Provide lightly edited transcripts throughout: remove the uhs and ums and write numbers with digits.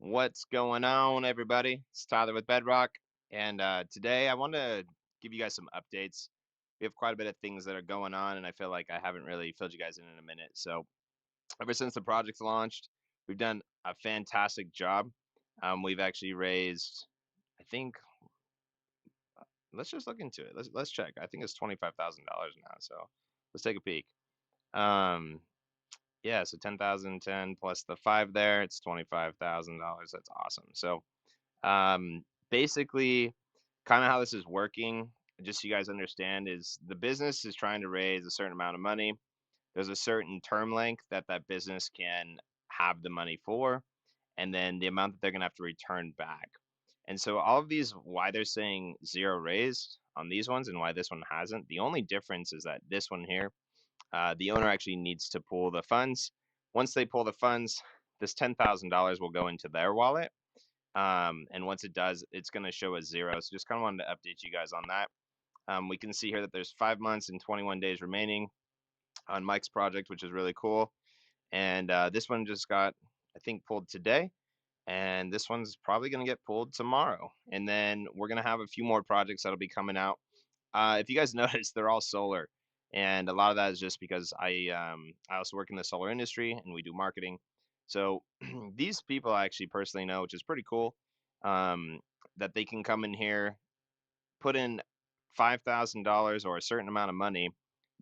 What's going on, everybody? It's Tyler with Bedrock, and today I want to give you guys some updates. We have quite a bit of things that are going on, and I feel like I haven't really filled you guys in a minute. So, ever since the project's launched, we've done a fantastic job. We've actually raised, I think, let's just look into it. Let's check. I think it's $25,000 now. So, let's take a peek. Um, yeah, so 10,010 plus the five there, it's $25,000. That's awesome. So, basically, kind of how this is working, just so you guys understand, is the business is trying to raise a certain amount of money. There's a certain term length that that business can have the money for, and then the amount that they're going to have to return back. And so all of these, why they're saying zero raised on these ones and why this one hasn't, the only difference is that this one here, the owner actually needs to pull the funds. Once they pull the funds, this $10,000 will go into their wallet, and once it does, it's going to show a zero. So just kind of wanted to update you guys on that. We can see here that there's 5 months and 21 days remaining on Mike's project, which is really cool. And this one just got, I think, pulled today. And this one's probably going to get pulled tomorrow. And then we're going to have a few more projects that'll be coming out. If you guys notice, they're all solar. And a lot of that is just because I also work in the solar industry and we do marketing. So these people I actually personally know, which is pretty cool, um, that they can come in here, put in $5,000 or a certain amount of money,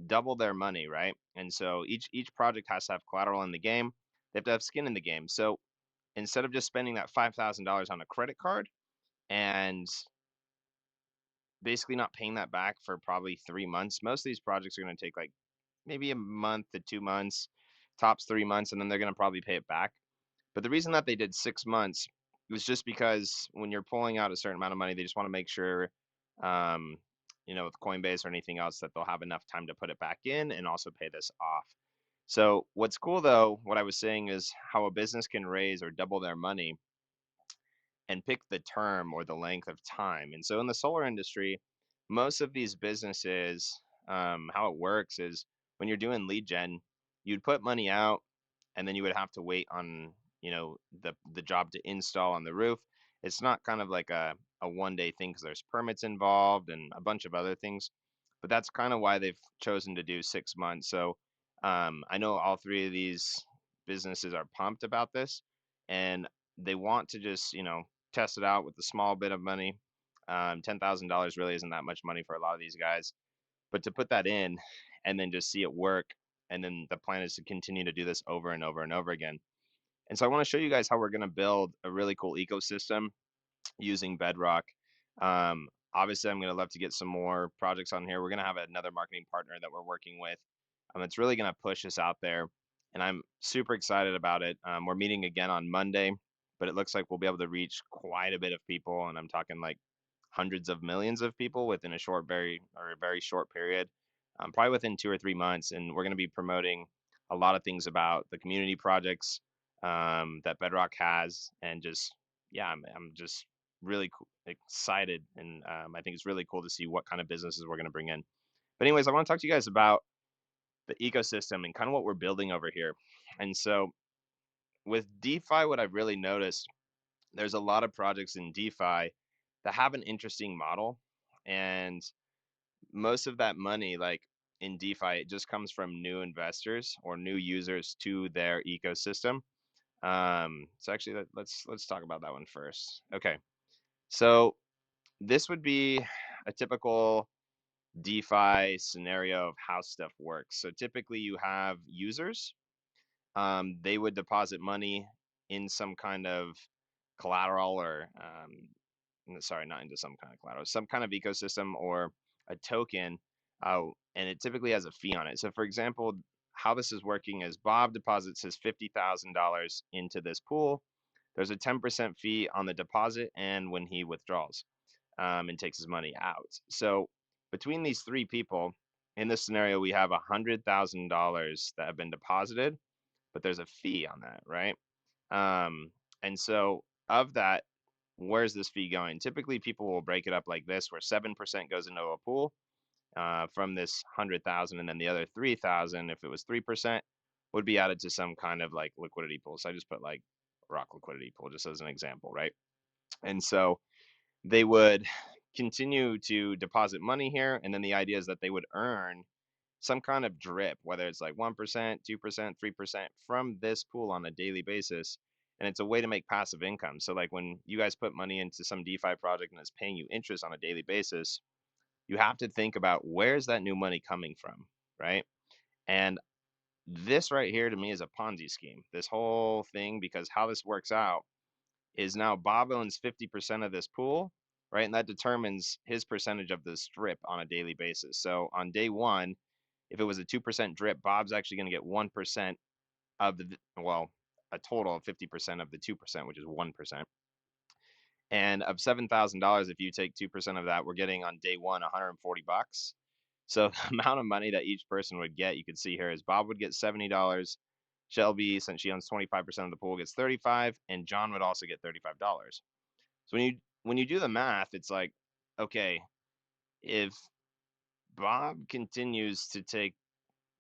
double their money, right? And so each project has to have collateral in the game. They have to have skin in the game. So instead of just spending that $5,000 on a credit card and basically not paying that back for probably 3 months, most of these projects are going to take like maybe a month to 2 months, tops 3 months, and then they're going to probably pay it back. But the reason that they did 6 months was just because when you're pulling out a certain amount of money, they just want to make sure, um, with Coinbase or anything else, that they'll have enough time to put it back in and also pay this off. So what's cool though, what I was saying is how a business can raise or double their money and pick the term or the length of time. And so in the solar industry, most of these businesses, how it works is when you're doing lead gen, you'd put money out and then you would have to wait on, the job to install on the roof. It's not kind of like a 1 day thing because there's permits involved and a bunch of other things. But that's kind of why they've chosen to do 6 months. So I know all three of these businesses are pumped about this and they want to just, test it out with a small bit of money. $10,000 really isn't that much money for a lot of these guys, but to put that in and then just see it work, and then the plan is to continue to do this over and over and over again. And so I want to show you guys how we're going to build a really cool ecosystem using Bedrock. Obviously, I'm going to love to get some more projects on here. We're going to have another marketing partner that we're working with. It's really going to push us out there, and I'm super excited about it. We're meeting again on Monday, but it looks like we'll be able to reach quite a bit of people, and I'm talking like hundreds of millions of people within a very short period, probably within 2 or 3 months. And we're going to be promoting a lot of things about the community projects that Bedrock has, and just yeah, I'm just really excited, and I think it's really cool to see what kind of businesses we're going to bring in. But anyways, I want to talk to you guys about the ecosystem and kind of what we're building over here. And so with DeFi, what I've really noticed, there's a lot of projects in DeFi that have an interesting model, and most of that money, like in DeFi, it just comes from new investors or new users to their ecosystem. So actually, let's talk about that one first. Okay, so this would be a typical DeFi scenario of how stuff works. So typically, you have users. They would deposit money in some kind of collateral or sorry, not into some kind of collateral, some kind of ecosystem or a token, and it typically has a fee on it. So, for example, how this is working is Bob deposits his $50,000 into this pool. There's a 10% fee on the deposit and when he withdraws and takes his money out. So, between these three people, in this scenario, we have $100,000 that have been deposited, but there's a fee on that, right? And so, of that, where's this fee going? Typically, people will break it up like this, where 7% goes into a pool from this 100,000, and then the other 3,000, if it was 3%, would be added to some kind of like liquidity pool. So I just put like rock liquidity pool, just as an example, right? And so they would continue to deposit money here, and then the idea is that they would earn some kind of drip, whether it's like 1%, 2%, 3% from this pool on a daily basis. And it's a way to make passive income. So, like when you guys put money into some DeFi project and it's paying you interest on a daily basis, you have to think about where's that new money coming from, right? And this right here to me is a Ponzi scheme, this whole thing, because how this works out is now Bob owns 50% of this pool, right? And that determines his percentage of the strip on a daily basis. So on day one, if it was a 2% drip, Bob's actually going to get 1% of the, well, a total of 50% of the 2%, which is 1%. And of $7,000, if you take 2% of that, we're getting on day one 140 bucks. So the amount of money that each person would get, you can see here, is Bob would get $70. Shelby, since she owns 25% of the pool, gets 35, and John would also get $35. So when you do the math, it's like, okay, if Bob continues to take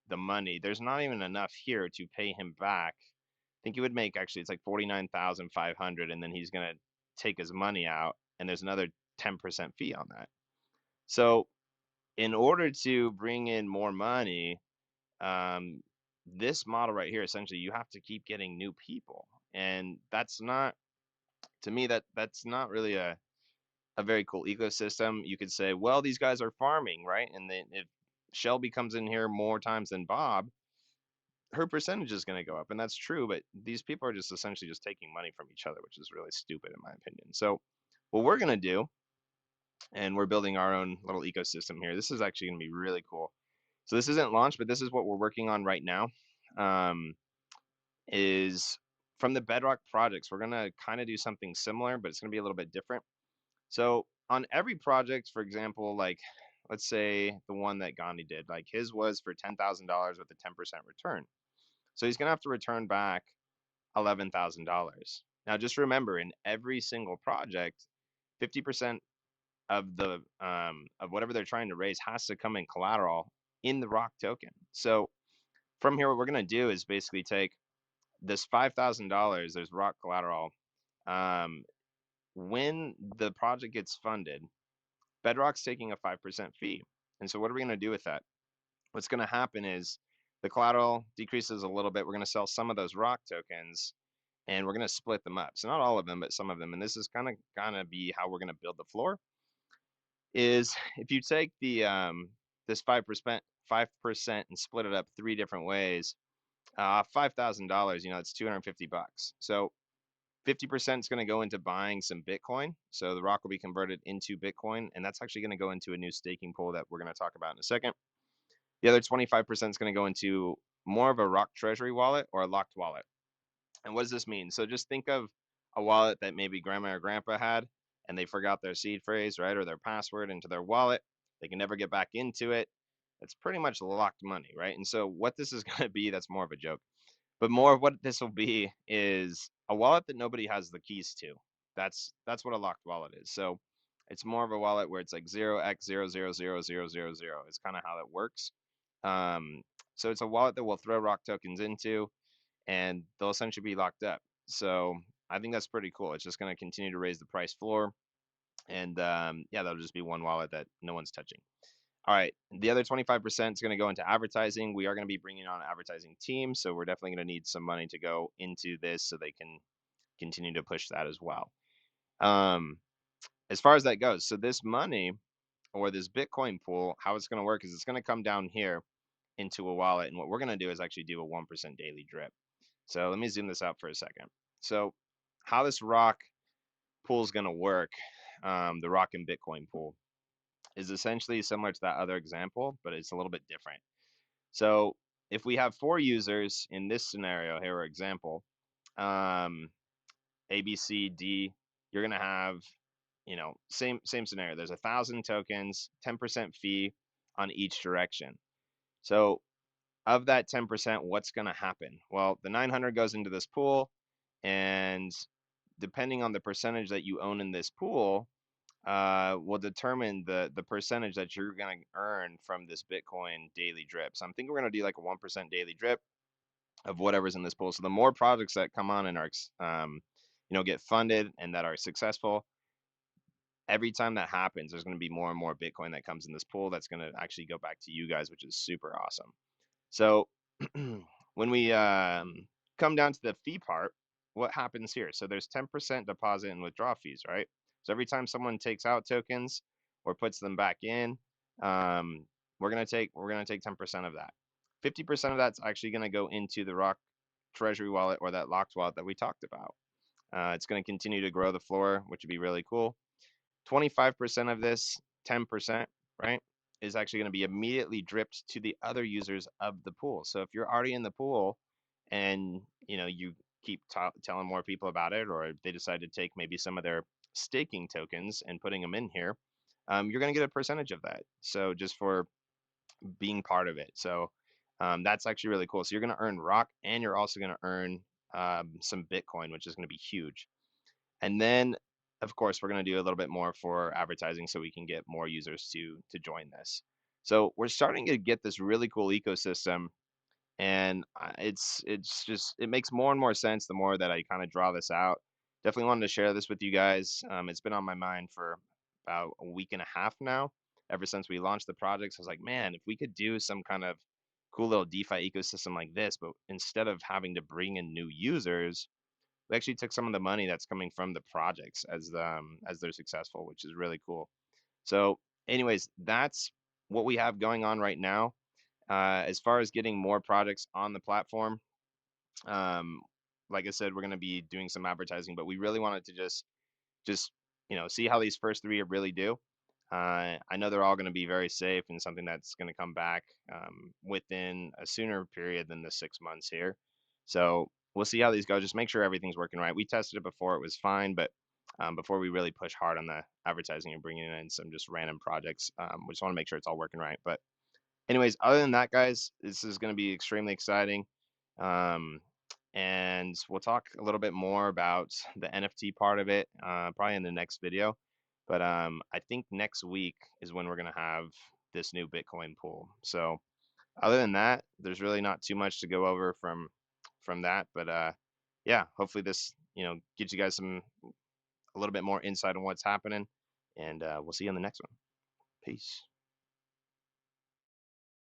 the money, there's not even enough here to pay him back. I think he would make, actually it's like 49,500, and then he's gonna take his money out, and there's another 10% fee on that. So in order to bring in more money, um, this model right here, essentially, you have to keep getting new people, and that's not, to me, that's not really a very cool ecosystem. You could say, well, these guys are farming, right? And then if Shelby comes in here more times than Bob, her percentage is going to go up, and that's true. But these people are just essentially just taking money from each other, which is really stupid in my opinion. So what we're going to do, and we're building our own little ecosystem here. This is actually going to be really cool. So this isn't launched, but this is what we're working on right now. Um, is from the Bedrock projects, we're going to kind of do something similar, but it's going to be a little bit different. So on every project, for example, like let's say the one that Gandhi did, like his was for $10,000 with a 10% return. So he's gonna have to return back $11,000. Now just remember, in every single project, 50% of the of whatever they're trying to raise has to come in collateral in the Rock token. So from here, what we're gonna do is basically take this $5,000. There's Rock collateral. Um, when the project gets funded, Bedrock's taking a 5% fee. And so what are we going to do with that? What's going to happen is the collateral decreases a little bit. We're going to sell some of those Rock tokens, and we're going to split them up. So not all of them, but some of them. And this is kind of going to be how we're going to build the floor. Is if you take the this 5% and split it up three different ways, $5,000, it's 250 bucks. So 50% is going to go into buying some Bitcoin. So the Rock will be converted into Bitcoin, and that's actually going to go into a new staking pool that we're going to talk about in a second. The other 25% is going to go into more of a Rock treasury wallet or a locked wallet. And what does this mean? So just think of a wallet that maybe grandma or grandpa had, and they forgot their seed phrase, right, or their password into their wallet. They can never get back into it. It's pretty much locked money, right? And so what this is going to be, that's more of a joke. But more of what this will be is a wallet that nobody has the keys to. That's what a locked wallet is. So it's more of a wallet where it's like 0x000000. It's kind of how that works. Um, so it's a wallet that will throw Rock tokens into, and they'll essentially be locked up. So I think that's pretty cool. It's just going to continue to raise the price floor, and yeah, that'll just be one wallet that no one's touching. All right, the other 25% is going to go into advertising. We are going to be bringing on an advertising team, so we're definitely going to need some money to go into this so they can continue to push that as well. Um, as far as that goes, so this money or this Bitcoin pool, how it's going to work is it's going to come down here into a wallet, and what we're going to do is actually do a 1% daily drip. So let me zoom this out for a second. So how this Rock pool is going to work, the Rock and Bitcoin pool, is essentially similar to that other example, but it's a little bit different. So if we have 4 users in this scenario here, or example, A, B, C, D, you're gonna have, same scenario. There's 1,000 tokens, 10% fee on each direction. So of that 10%, what's gonna happen? Well, the 900 goes into this pool, and depending on the percentage that you own in this pool, will determine the percentage that you're going to earn from this Bitcoin daily drip. So I'm thinking we're going to do like a 1% daily drip. of whatever's in this pool. So the more projects that come on and are get funded and that are successful, every time that happens, there's going to be more and more Bitcoin that comes in this pool that's going to actually go back to you guys, which is super awesome. So when we come down to the fee part, what happens here? So there's 10% deposit and withdraw fees, right? So every time someone takes out tokens or puts them back in, um, we're gonna take 10% of that. 50% of that's actually gonna go into the Rock Treasury wallet or that locked wallet that we talked about. It's gonna continue to grow the floor, which would be really cool. 25% of this, 10%, right, is actually going to be immediately dripped to the other users of the pool. So if you're already in the pool and you keep telling more people about it, or they decide to take maybe some of their staking tokens and putting them in here, you're going to get a percentage of that. So just for being part of it. So that's actually really cool. So you're going to earn Rock and you're also going to earn some Bitcoin, which is going to be huge. And then, of course, we're going to do a little bit more for advertising so we can get more users to join this. So we're starting to get this really cool ecosystem, and it's just it makes more and more sense the more that I kind of draw this out. Definitely wanted to share this with you guys. It's been on my mind for about a week and a half now, ever since we launched the project. So I was like, man, if we could do some kind of cool little DeFi ecosystem like this, but instead of having to bring in new users, we actually took some of the money that's coming from the projects as they're successful, which is really cool. So, anyways, that's what we have going on right now. As far as getting more projects on the platform, um, like I said, we're going to be doing some advertising, but we really wanted to just see how these first three really do. I know they're all going to be very safe and something that's going to come back within a sooner period than the 6 months here. So we'll see how these go. Just make sure everything's working right. We tested it before; it was fine, but before we really push hard on the advertising and bringing in some just random projects, we just want to make sure it's all working right. But anyways, other than that, guys, this is going to be extremely exciting. Um, and we'll talk a little bit more about the NFT part of it, probably in the next video. But I think next week is when we're going to have this new Bitcoin pool. So other than that, there's really not too much to go over from that. But yeah, hopefully this gives you guys a little bit more insight on what's happening. And we'll see you on the next one. Peace.